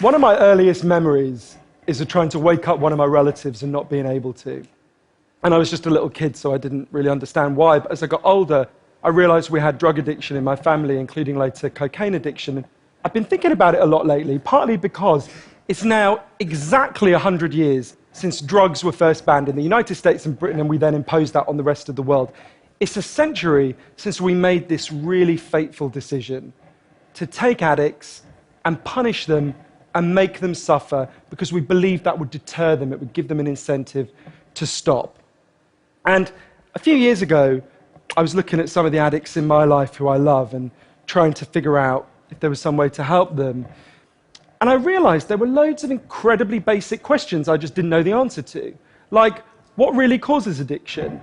One of my earliest memories is of trying to wake up one of my relatives and not being able to. And I was just a little kid, so I didn't really understand why. But as I got older, I realized we had drug addiction in my family, including later cocaine addiction. And I've been thinking about it a lot lately, partly because it's now exactly 100 years since drugs were first banned in the United States and Britain, and we then imposed that on the rest of the world. It's a century since we made this really fateful decision to take addicts and punish them and make them suffer because we believed that would deter them, it would give them an incentive to stop. And a few years ago, I was looking at some of the addicts in my life who I love and trying to figure out if there was some way to help them. And I realized there were loads of incredibly basic questions I just didn't know the answer to. Like, what really causes addiction?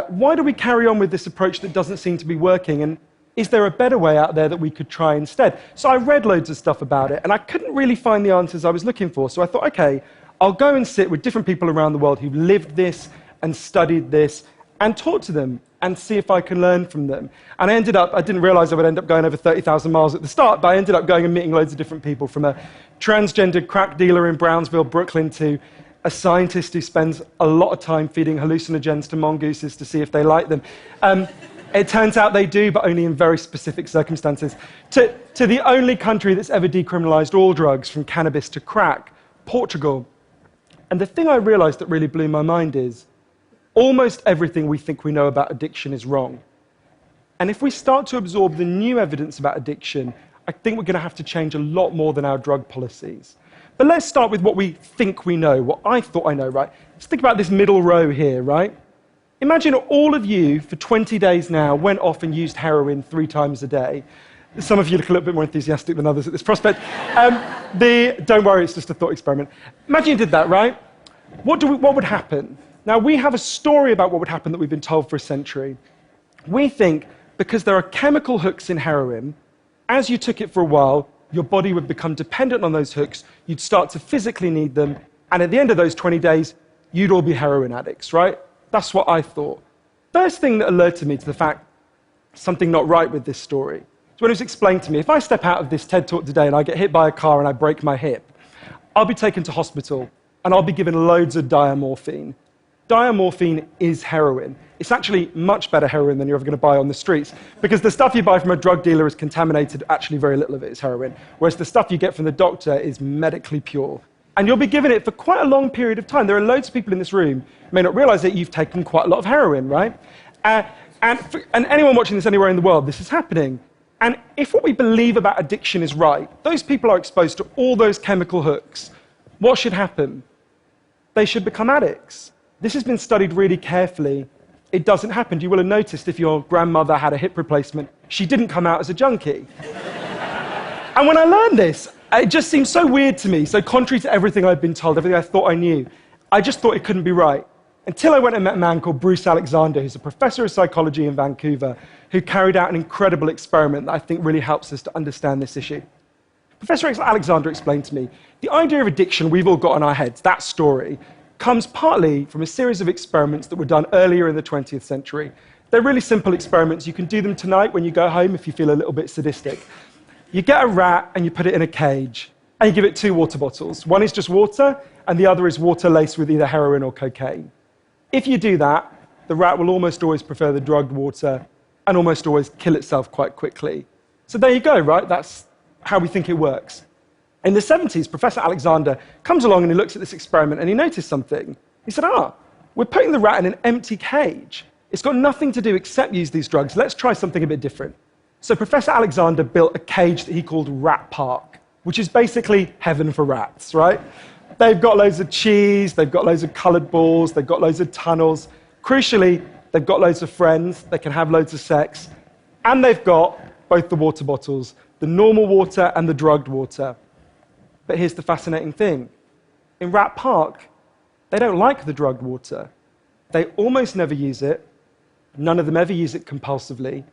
Why do we carry on with this approach that doesn't seem to be working? And is there a better way out there that we could try instead? So I read loads of stuff about it, and I couldn't really find the answers I was looking for. So I thought, okay, I'll go and sit with different people around the world who've lived this and studied this and talk to them and see if I can learn from them. And I didn't realize I would end up going over 30,000 miles at the start, but I ended up going and meeting loads of different people, from a transgendered crack dealer in Brownsville, Brooklyn, to a scientist who spends a lot of time feeding hallucinogens to mongooses to see if they like them. It turns out they do, but only in very specific circumstances. To the only country that's ever decriminalized all drugs, from cannabis to crack, Portugal. And the thing I realized that really blew my mind is almost everything we think we know about addiction is wrong. And if we start to absorb the new evidence about addiction, I think we're going to have to change a lot more than our drug policies. But let's start with what we think we know, what I thought I know, right? Let's think about this middle row here, right? Imagine all of you, for 20 days now, went off and used heroin 3 times a day. Some of you look a little bit more enthusiastic than others at this prospect. Don't worry, it's just a thought experiment. Imagine you did that, right? What would happen? Now, we have a story about what would happen that we've been told for a century. We think because there are chemical hooks in heroin, as you took it for a while, your body would become dependent on those hooks, you'd start to physically need them, and at the end of those 20 days, you'd all be heroin addicts, right? That's what I thought. First thing that alerted me to the fact something not right with this story is when it was explained to me, if I step out of this TED Talk today and I get hit by a car and I break my hip, I'll be taken to hospital and I'll be given loads of diamorphine. Diamorphine is heroin. It's actually much better heroin than you're ever going to buy on the streets, because the stuff you buy from a drug dealer is contaminated, actually very little of it is heroin, whereas the stuff you get from the doctor is medically pure. And you'll be given it for quite a long period of time. There are loads of people in this room who may not realize that you've taken quite a lot of heroin, right? And anyone watching this anywhere in the world, this is happening. And if what we believe about addiction is right, those people are exposed to all those chemical hooks. What should happen? They should become addicts. This has been studied really carefully. It doesn't happen. You will have noticed if your grandmother had a hip replacement, she didn't come out as a junkie. And when I learned this, it just seemed so weird to me, so contrary to everything I'd been told, everything I thought I knew. I just thought it couldn't be right. Until I went and met a man called Bruce Alexander, who's a professor of psychology in Vancouver, who carried out an incredible experiment that I think really helps us to understand this issue. Professor Alexander explained to me, the idea of addiction we've all got in our heads, that story, comes partly from a series of experiments that were done earlier in the 20th century. They're really simple experiments. You can do them tonight when you go home if you feel a little bit sadistic. You get a rat and you put it in a cage, and you give it 2 water bottles. One is just water, and the other is water laced with either heroin or cocaine. If you do that, the rat will almost always prefer the drugged water and almost always kill itself quite quickly. So there you go, right? That's how we think it works. In the 70s, Professor Alexander comes along and he looks at this experiment and he noticed something. He said, we're putting the rat in an empty cage. It's got nothing to do except use these drugs. Let's try something a bit different. So Professor Alexander built a cage that he called Rat Park, which is basically heaven for rats, right? They've got loads of cheese, they've got loads of colored balls, they've got loads of tunnels. Crucially, they've got loads of friends, they can have loads of sex, and they've got both the water bottles, the normal water and the drugged water. But here's the fascinating thing. In Rat Park, they don't like the drugged water. They almost never use it. None of them ever use it compulsively.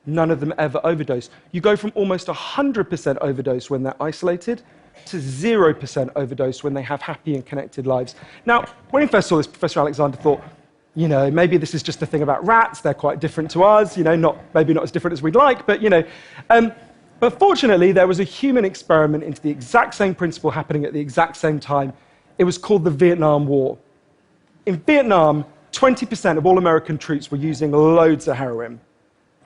None of them ever overdose. You go from almost 100% overdose when they're isolated to 0% overdose when they have happy and connected lives. Now, when he first saw this, Professor Alexander thought, maybe this is just a thing about rats. They're quite different to us, maybe not as different as we'd like, but, But fortunately, there was a human experiment into the exact same principle happening at the exact same time. It was called the Vietnam War. In Vietnam, 20% of all American troops were using loads of heroin.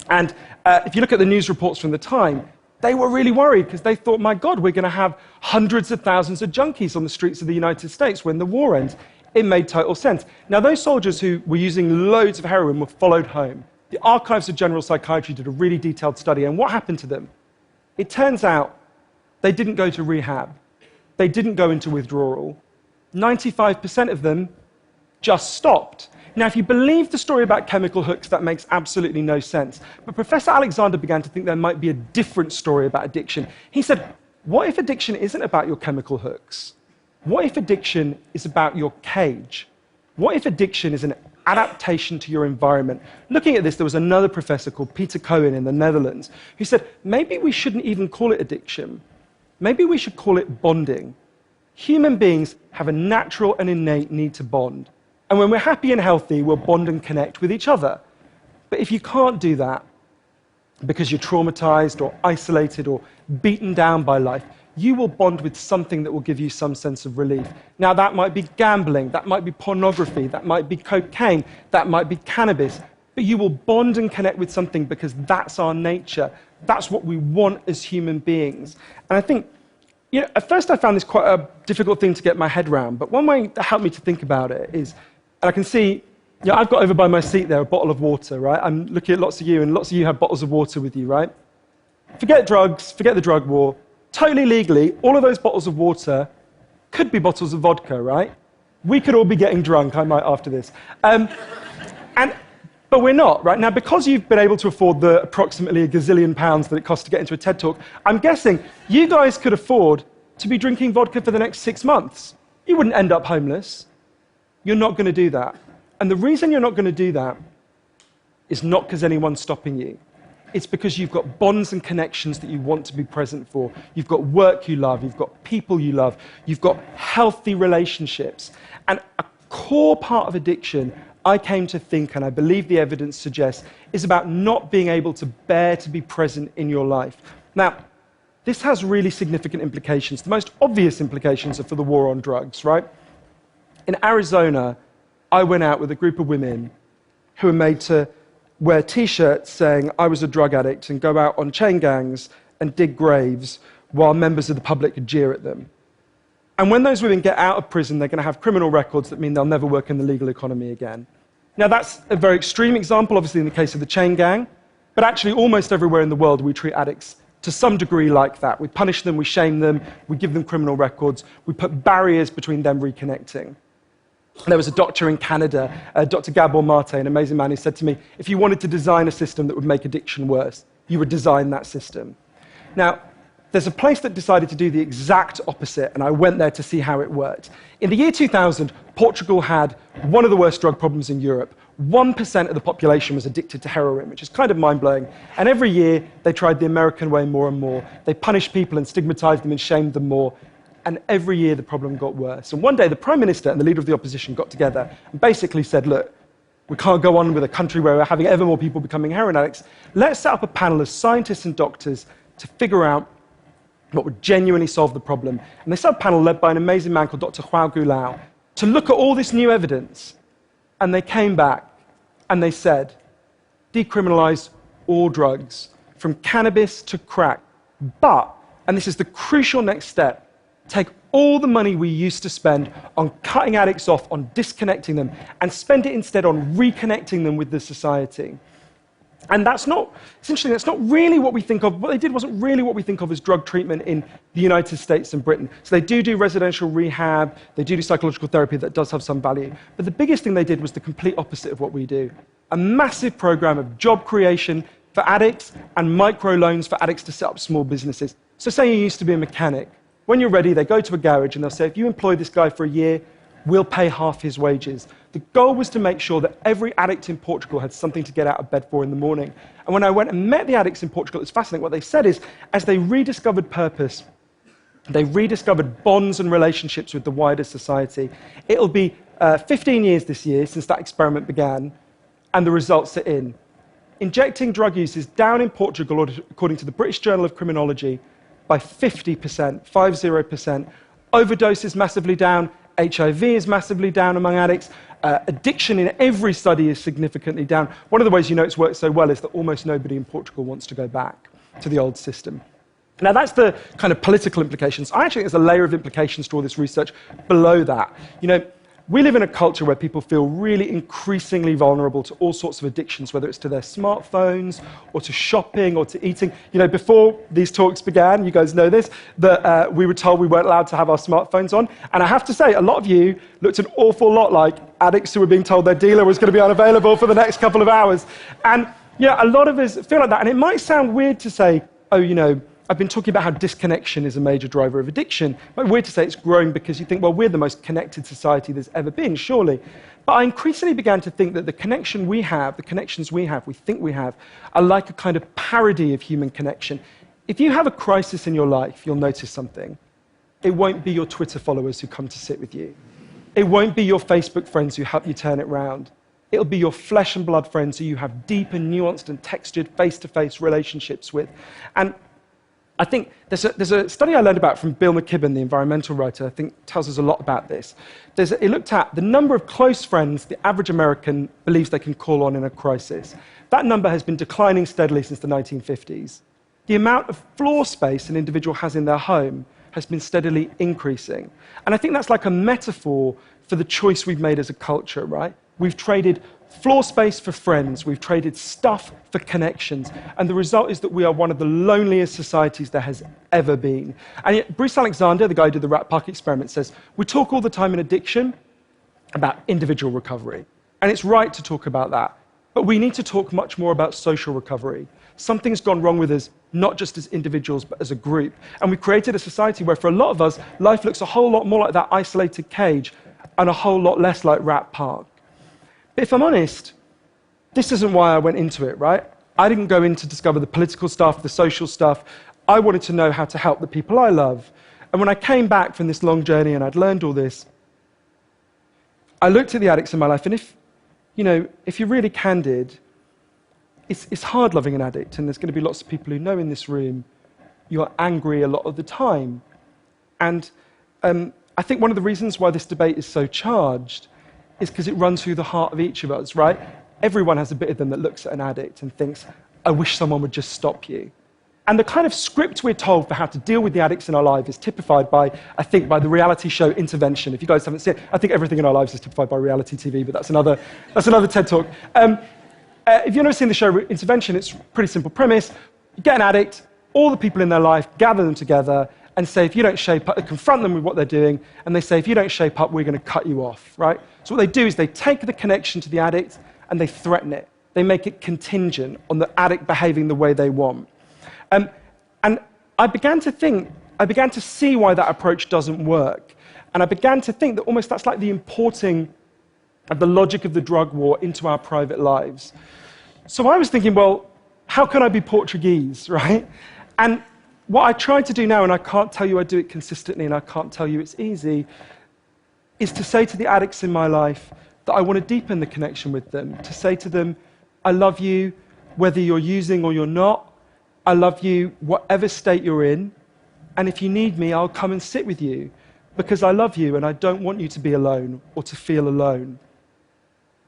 And if you look at the news reports from the time, they were really worried because they thought, my God, we're going to have hundreds of thousands of junkies on the streets of the United States when the war ends. It made total sense. Now, those soldiers who were using loads of heroin were followed home. The Archives of General Psychiatry did a really detailed study, and what happened to them? It turns out they didn't go to rehab. They didn't go into withdrawal. 95% of them just stopped. Now, if you believe the story about chemical hooks, that makes absolutely no sense. But Professor Alexander began to think there might be a different story about addiction. He said, what if addiction isn't about your chemical hooks? What if addiction is about your cage? What if addiction is an adaptation to your environment? Looking at this, there was another professor called Peter Cohen in the Netherlands who said, maybe we shouldn't even call it addiction. Maybe we should call it bonding. Human beings have a natural and innate need to bond. And when we're happy and healthy, we'll bond and connect with each other. But if you can't do that because you're traumatized or isolated or beaten down by life, you will bond with something that will give you some sense of relief. Now, that might be gambling, that might be pornography, that might be cocaine, that might be cannabis, but you will bond and connect with something because that's our nature. That's what we want as human beings. And I think, at first I found this quite a difficult thing to get my head around, but one way that helped me to think about it is, and I can see, I've got over by my seat there a bottle of water, right? I'm looking at lots of you, and lots of you have bottles of water with you, right? Forget drugs, forget the drug war. Totally legally, all of those bottles of water could be bottles of vodka, right? We could all be getting drunk, I might after this. But we're not, right? Now, because you've been able to afford the approximately a gazillion pounds that it costs to get into a TED Talk, I'm guessing you guys could afford to be drinking vodka for the next 6 months. You wouldn't end up homeless. You're not going to do that. And the reason you're not going to do that is not because anyone's stopping you. It's because you've got bonds and connections that you want to be present for. You've got work you love. You've got people you love. You've got healthy relationships. And a core part of addiction, I came to think, and I believe the evidence suggests, is about not being able to bear to be present in your life. Now, this has really significant implications. The most obvious implications are for the war on drugs, right? In Arizona, I went out with a group of women who were made to wear T-shirts saying I was a drug addict and go out on chain gangs and dig graves while members of the public could jeer at them. And when those women get out of prison, they're going to have criminal records that mean they'll never work in the legal economy again. Now, that's a very extreme example, obviously, in the case of the chain gang, but actually almost everywhere in the world we treat addicts to some degree like that. We punish them, we shame them, we give them criminal records, we put barriers between them reconnecting. There was a doctor in Canada, Dr. Gabor Mate, an amazing man, who said to me, if you wanted to design a system that would make addiction worse, you would design that system. Now, there's a place that decided to do the exact opposite, and I went there to see how it worked. In the year 2000, Portugal had one of the worst drug problems in Europe. 1% of the population was addicted to heroin, which is kind of mind-blowing. And every year, they tried the American way more and more. They punished people and stigmatized them and shamed them more. And every year, the problem got worse. And one day, the Prime Minister and the leader of the opposition got together and basically said, look, we can't go on with a country where we're having ever more people becoming heroin addicts. Let's set up a panel of scientists and doctors to figure out what would genuinely solve the problem. And they set up a panel led by an amazing man called Dr. João Goulão to look at all this new evidence. And they came back and they said, decriminalize all drugs, from cannabis to crack. But, and this is the crucial next step, take all the money we used to spend on cutting addicts off, on disconnecting them, and spend it instead on reconnecting them with the society. And that's not really what we think of. What they did wasn't really what we think of as drug treatment in the United States and Britain. So they do residential rehab, they do psychological therapy that does have some value. But the biggest thing they did was the complete opposite of what we do. A massive program of job creation for addicts and microloans for addicts to set up small businesses. So say you used to be a mechanic. When you're ready, they go to a garage and they'll say, if you employ this guy for a year, we'll pay half his wages. The goal was to make sure that every addict in Portugal had something to get out of bed for in the morning. And when I went and met the addicts in Portugal, it's fascinating. What they said is, as they rediscovered purpose, they rediscovered bonds and relationships with the wider society. It'll be 15 years this year since that experiment began, and the results are in. injecting drug use is down in Portugal, according to the British Journal of Criminology, by 50%, 50%. Overdose is massively down. HIV is massively down among addicts. Addiction in every study is significantly down. One of the ways you know it's worked so well is that almost nobody in Portugal wants to go back to the old system. Now, that's the kind of political implications. I actually think there's a layer of implications to all this research below that. You know, we live in a culture where people feel really increasingly vulnerable to all sorts of addictions, whether it's to their smartphones or to shopping or to eating. You know, before these talks began, you guys know this, that we were told we weren't allowed to have our smartphones on. And I have to say, a lot of you looked an awful lot like addicts who were being told their dealer was going to be unavailable for the next couple of hours. And yeah, a lot of us feel like that. And it might sound weird to say, oh, you know, I've been talking about how disconnection is a major driver of addiction. It might be weird to say it's growing because you think, well, we're the most connected society there's ever been, surely. But I increasingly began to think that the connection we have, the connections we have, we think we have, are like a kind of parody of human connection. If you have a crisis in your life, you'll notice something. It won't be your Twitter followers who come to sit with you. It won't be your Facebook friends who help you turn it round. It'll be your flesh and blood friends who you have deep and nuanced and textured face-to-face relationships with. And I think there's a study I learned about from Bill McKibben, the environmental writer, I think tells us a lot about this. It looked at the number of close friends the average American believes they can call on in a crisis. That number has been declining steadily since the 1950s. The amount of floor space an individual has in their home has been steadily increasing. And I think that's like a metaphor for the choice we've made as a culture, right? We've traded floor space for friends, we've traded stuff for connections, and the result is that we are one of the loneliest societies there has ever been. And yet, Bruce Alexander, the guy who did the Rat Park experiment, says, we talk all the time in addiction about individual recovery, and it's right to talk about that, but we need to talk much more about social recovery. Something's gone wrong with us, not just as individuals, but as a group, and we've created a society where, for a lot of us, life looks a whole lot more like that isolated cage and a whole lot less like Rat Park. But if I'm honest, this isn't why I went into it, right? I didn't go in to discover the political stuff, the social stuff. I wanted to know how to help the people I love. And when I came back from this long journey and I'd learned all this, I looked at the addicts in my life, and if you're really candid, it's hard loving an addict, and there's going to be lots of people who know in this room you're angry a lot of the time. And I think one of the reasons why this debate is so charged is because it runs through the heart of each of us, right? Everyone has a bit of them that looks at an addict and thinks, I wish someone would just stop you. And the kind of script we're told for how to deal with the addicts in our life is typified by, I think, by the reality show Intervention. If you guys haven't seen it, I think everything in our lives is typified by reality TV, but that's another TED Talk. If you've never seen the show Intervention, it's a pretty simple premise. You get an addict, all the people in their life, gather them together, and say, if you don't shape up, confront them with what they're doing, and they say, if you don't shape up, we're going to cut you off, right? So what they do is they take the connection to the addict and they threaten it. They make it contingent on the addict behaving the way they want. And I began to see why that approach doesn't work. And I began to think that almost that's like the importing of the logic of the drug war into our private lives. So I was thinking, well, how can I be Portuguese, right? And what I try to do now, and I can't tell you I do it consistently, and I can't tell you it's easy, is to say to the addicts in my life that I want to deepen the connection with them, to say to them, I love you whether you're using or you're not. I love you whatever state you're in, and if you need me, I'll come and sit with you, because I love you and I don't want you to be alone or to feel alone.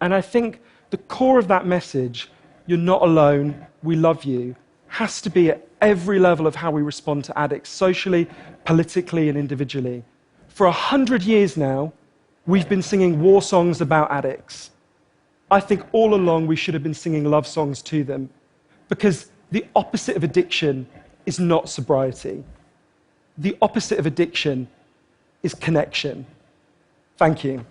And I think the core of that message, you're not alone, we love you, has to be at every level of how we respond to addicts, socially, politically, and individually. For 100 years now, we've been singing war songs about addicts. I think all along we should have been singing love songs to them, because the opposite of addiction is not sobriety. The opposite of addiction is connection. Thank you.